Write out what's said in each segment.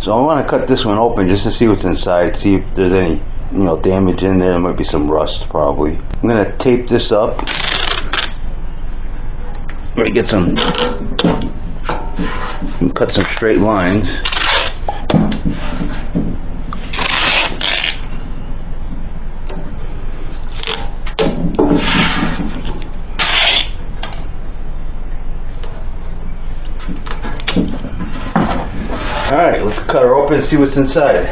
So I want to cut this one open just to see what's inside, see if there's any, damage in there. There might be some rust probably. I'm going to tape this up. I'm going to get some, cut some straight lines. Alright, let's cut her open and see what's inside.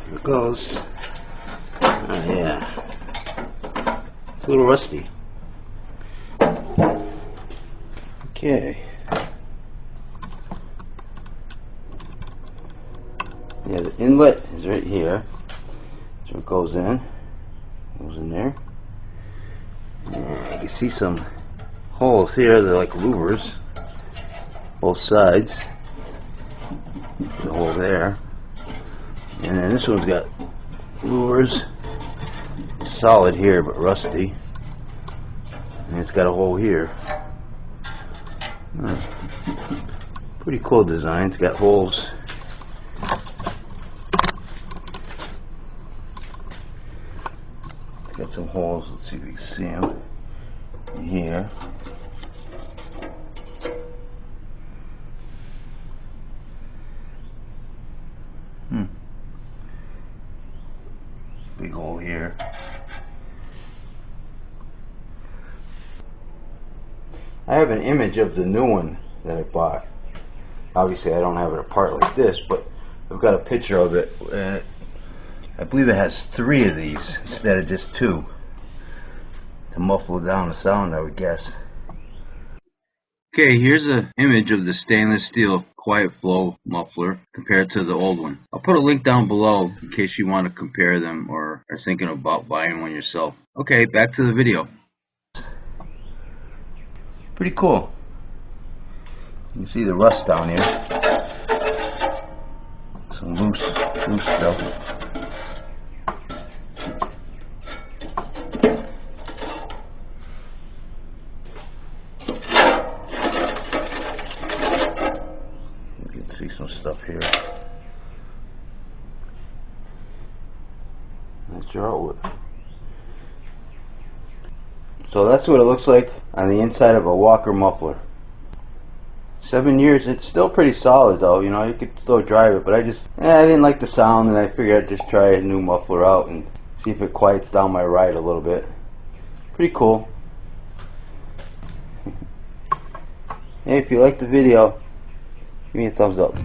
Here it goes. Oh yeah. It's a little rusty. Okay. Yeah, the inlet is right here. So it goes in. Goes in there. And you can see some holes here. They're like louvers. Both sides. There's a hole there. And then this one's got louvers. Solid here, but rusty. And it's got a hole here. Pretty cool design. It's got holes. It's got some holes. Let's see if we can see them here. Big hole here. I have an image of the new one that I bought. Obviously I don't have it apart like this, but I've got a picture of it. I believe it has 3 of these instead of just 2 to muffle down the sound, I would guess. Okay, here's an image of the stainless steel quiet flow muffler compared to the old one. I'll put a link down below in case you want to compare them or are thinking about buying one yourself. Okay, back to the video. Pretty cool. You can see the rust down here. Some loose stuff. You can see some stuff here. That's your outlet. So that's what it looks like on the inside of a Walker muffler. 7 years, it's still pretty solid though, you could still drive it, but I didn't like the sound, and I figured I'd just try a new muffler out and see if it quiets down my ride a little bit. Pretty cool. Hey, if you liked the video, give me a thumbs up.